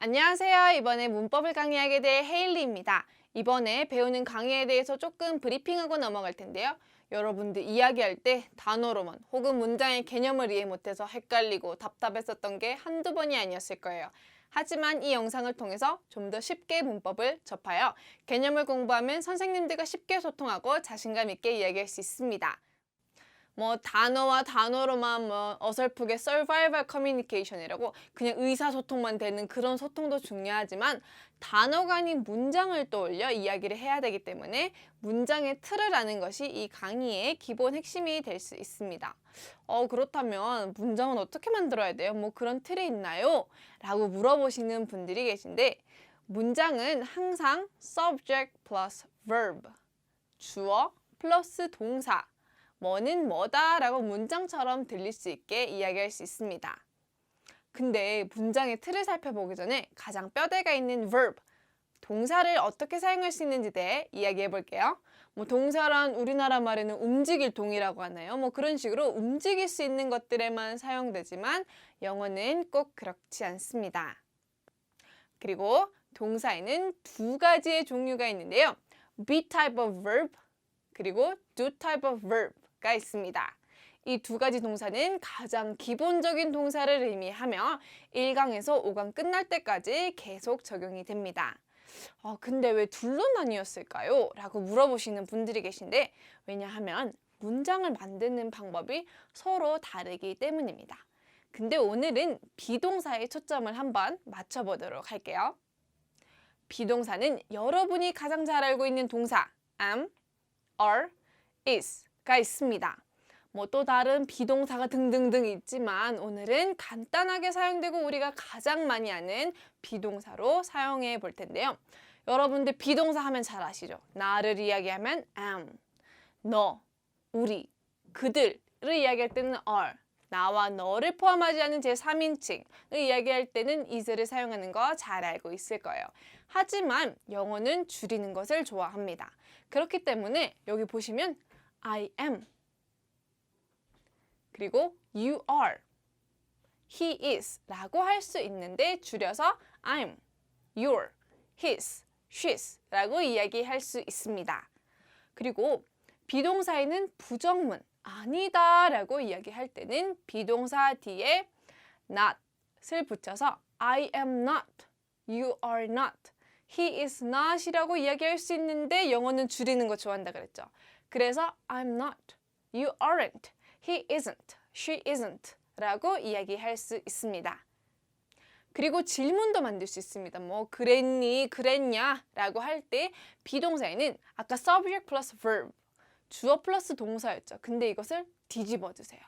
안녕하세요. 이번에 문법을 강의하게 될 헤일리입니다. 이번에 배우는 강의에 대해서 조금 브리핑하고 넘어갈 텐데요. 여러분들 이야기할 때 단어로만 혹은 문장의 개념을 이해 못해서 헷갈리고 답답했었던 게 한두 번이 아니었을 거예요. 하지만 이 영상을 통해서 좀 더 쉽게 문법을 접하여 개념을 공부하면 선생님들과 쉽게 소통하고 자신감 있게 이야기할 수 있습니다. 단어와 단어로만 어설프게 survival communication이라고 그냥 의사소통만 되는 그런 소통도 중요하지만 단어가 아닌 문장을 떠올려 이야기를 해야 되기 때문에 문장의 틀을 아는 것이 이 강의의 기본 핵심이 될 수 있습니다. 그렇다면 문장은 어떻게 만들어야 돼요? 그런 틀이 있나요? 라고 물어보시는 분들이 계신데 문장은 항상 subject plus verb, 주어 플러스 동사 뭐는 뭐다 라고 문장처럼 들릴 수 있게 이야기할 수 있습니다. 근데 문장의 틀을 살펴보기 전에 가장 뼈대가 있는 verb, 동사를 어떻게 사용할 수 있는지 대해 이야기해 볼게요. 동사란 우리나라 말에는 움직일 동이라고 하나요? 그런 식으로 움직일 수 있는 것들에만 사용되지만 영어는 꼭 그렇지 않습니다. 그리고 동사에는 두 가지의 종류가 있는데요. be type of verb 그리고 do type of verb 가 있습니다. 이 두 가지 동사는 가장 기본적인 동사를 의미하며 1강에서 5강 끝날 때까지 계속 적용이 됩니다. 근데 왜 둘로 나뉘었을까요? 라고 물어보시는 분들이 계신데 왜냐하면 문장을 만드는 방법이 서로 다르기 때문입니다. 근데 오늘은 비동사에 초점을 한번 맞춰보도록 할게요. 비동사는 여러분이 가장 잘 알고 있는 동사 am, are, is가 있습니다. 또 다른 비동사가 등등등 있지만 오늘은 간단하게 사용되고 우리가 가장 많이 아는 비동사로 사용해 볼 텐데요. 여러분들 비동사 하면 잘 아시죠? 나를 이야기하면 am, 너, 우리, 그들을 이야기할 때는 are, 나와 너를 포함하지 않은 제3인칭을 이야기할 때는 is를 사용하는 거 잘 알고 있을 거예요. 하지만 영어는 줄이는 것을 좋아합니다. 그렇기 때문에 여기 보시면 I am 그리고 you are, he is 라고 할 수 있는데 줄여서 I'm, you're, his, she's 라고 이야기할 수 있습니다. 그리고 비동사에는 부정문 아니다 라고 이야기할 때는 비동사 뒤에 not을 붙여서 I am not, you are not, he is not 이라고 이야기할 수 있는데 영어는 줄이는 거 좋아한다 그랬죠. 그래서 I'm not, you aren't, he isn't, she isn't 라고 이야기할 수 있습니다. 그리고 질문도 만들 수 있습니다. 그랬니, 그랬냐 라고 할 때 비동사에는 아까 subject plus verb, 주어 플러스 동사였죠. 근데 이것을 뒤집어 주세요.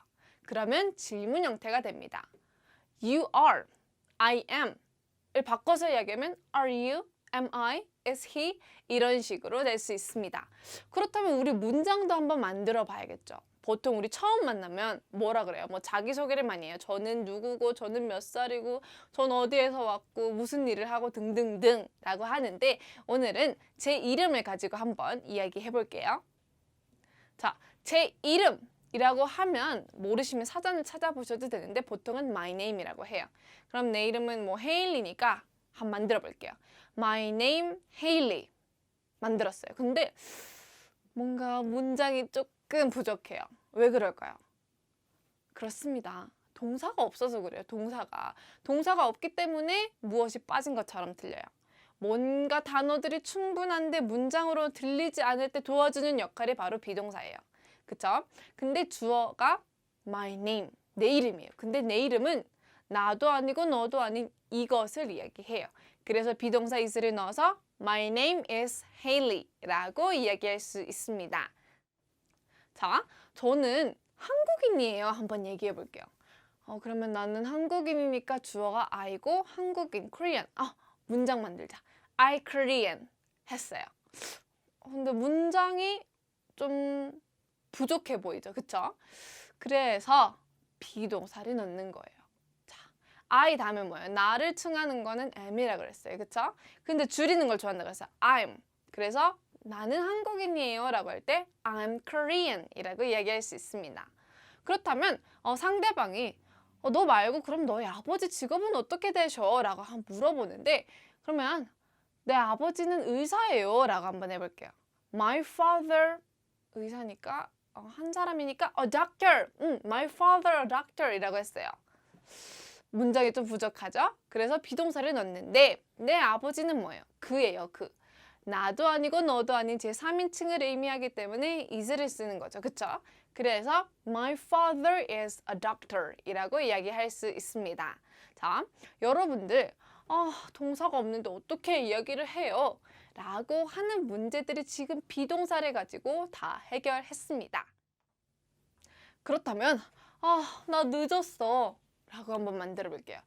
그러면 질문 형태가 됩니다. You are, I am 을 바꿔서 이야기하면 are you, am I, is he 이런 식으로 될 수 있습니다. 그렇다면 우리 문장도 한번 만들어 봐야겠죠. 보통 우리 처음 만나면 뭐라 그래요? 자기소개를 많이 해요. 저는 누구고, 저는 몇 살이고, 전 어디에서 왔고, 무슨 일을 하고 등등등 라고 하는데 오늘은 제 이름을 가지고 한번 이야기해 볼게요. 자, 제 이름이라고 하면 모르시면 사전을 찾아보셔도 되는데 보통은 my name이라고 해요. 그럼 내 이름은 헤일리니까 한번 만들어 볼게요. My name Hailey 만들었어요. 근데 뭔가 문장이 조금 부족해요. 왜 그럴까요? 그렇습니다. 동사가 없어서 그래요. 동사가 없기 때문에 무엇이 빠진 것처럼 들려요. 뭔가 단어들이 충분한데 문장으로 들리지 않을 때 도와주는 역할이 바로 비동사예요. 그쵸? 근데 주어가 my name, 내 이름이에요. 근데 내 이름은 나도 아니고 너도 아닌 이것을 이야기해요. 그래서 비동사 is를 넣어서 My name is Hailey 라고 이야기할 수 있습니다. 자, 저는 한국인이에요. 한번 얘기해 볼게요. 그러면 나는 한국인이니까 주어가 I고 한국인, Korean. 문장 만들자. I Korean 했어요. 근데 문장이 좀 부족해 보이죠. 그쵸? 그래서 비동사를 넣는 거예요. I 다음에 뭐예요? 나를 칭하는 거는 am이라고 그랬어요. 그쵸? 근데 줄이는 걸 좋아한다고 그랬어요. I'm. 그래서 나는 한국인이에요 라고 할 때 I'm Korean 이라고 이야기할 수 있습니다. 그렇다면 상대방이 너 말고 그럼 너희 아버지 직업은 어떻게 되셔? 라고 한번 물어보는데 그러면 내 아버지는 의사예요 라고 한번 해볼게요. My father 의사니까 한 사람이니까 doctor. My father a doctor 이라고 했어요. 문장이 좀 부족하죠? 그래서 비동사를 넣는데 내 아버지는 뭐예요? 그예요. 그. 나도 아니고 너도 아닌 제3인칭을 의미하기 때문에 is를 쓰는 거죠. 그쵸? 그래서 my father is a doctor 이라고 이야기할 수 있습니다. 자, 여러분들 동사가 없는데 어떻게 이야기를 해요? 라고 하는 문제들이 지금 비동사를 가지고 다 해결했습니다. 그렇다면 나 늦었어 라고 한번 만들어 볼게요.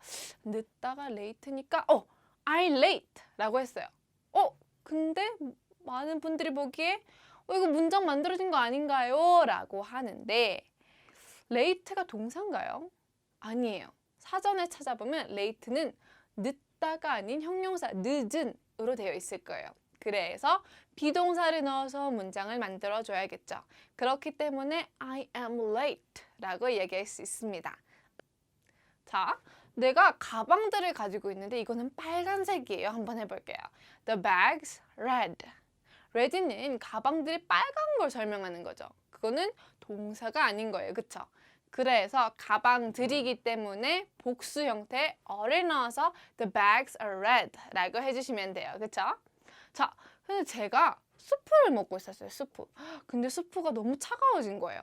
늦다가 late니까 I late 라고 했어요. 근데 많은 분들이 보기에 이거 문장 만들어진 거 아닌가요? 라고 하는데 late가 동사인가요? 아니에요. 사전에 찾아보면 late는 늦다가 아닌 형용사 늦은으로 되어 있을 거예요. 그래서 비동사를 넣어서 문장을 만들어 줘야겠죠. 그렇기 때문에 I am late 라고 얘기할 수 있습니다. 자, 내가 가방들을 가지고 있는데 이거는 빨간색이에요. 한번 해볼게요. The bag's red. red는 가방들이 빨간 걸 설명하는 거죠. 그거는 동사가 아닌 거예요. 그쵸? 그래서 가방들이기 때문에 복수 형태 어를 넣어서 The bags are red 라고 해주시면 돼요. 그쵸? 자, 근데 제가 수프를 먹고 있었어요. 수프. 근데 수프가 너무 차가워진 거예요.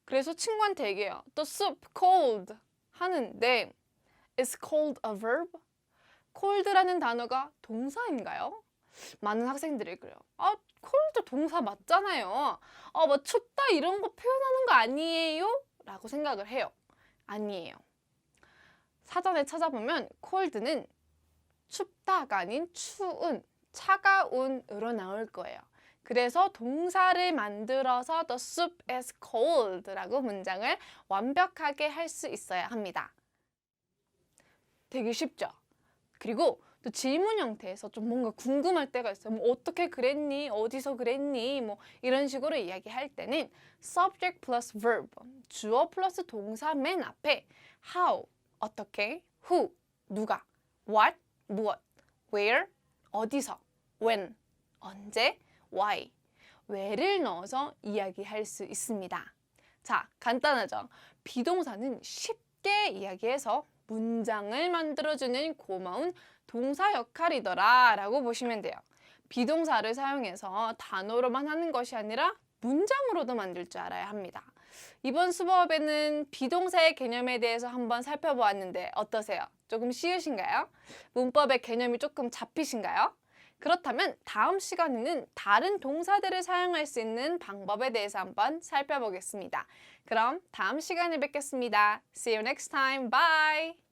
그래서 친구한테 얘기해요. The soup cold 하는데 Is cold a verb? cold라는 단어가 동사인가요? 많은 학생들이 그래요. cold 동사 맞잖아요. 뭐 춥다 이런 거 표현하는 거 아니에요? 라고 생각을 해요. 아니에요. 사전에 찾아보면 cold는 춥다가 아닌 추운, 차가운으로 나올 거예요. 그래서 동사를 만들어서 the soup is cold 라고 문장을 완벽하게 할 수 있어야 합니다. 되게 쉽죠? 그리고 또 질문 형태에서 좀 뭔가 궁금할 때가 있어요. 뭐 어떻게 그랬니? 어디서 그랬니? 뭐 이런 식으로 이야기할 때는 subject plus verb, 주어 플러스 동사 맨 앞에 how, 어떻게, who, 누가, what, 무엇, where, 어디서, when, 언제, why, 왜를 넣어서 이야기할 수 있습니다. 자, 간단하죠? 비동사는 쉽게 이야기해서 문장을 만들어주는 고마운 동사 역할이더라 라고 보시면 돼요. 비동사를 사용해서 단어로만 하는 것이 아니라 문장으로도 만들 줄 알아야 합니다. 이번 수업에는 비동사의 개념에 대해서 한번 살펴보았는데 어떠세요? 조금 쉬우신가요? 문법의 개념이 조금 잡히신가요? 그렇다면 다음 시간에는 다른 동사들을 사용할 수 있는 방법에 대해서 한번 살펴보겠습니다. 그럼 다음 시간에 뵙겠습니다. See you next time. Bye!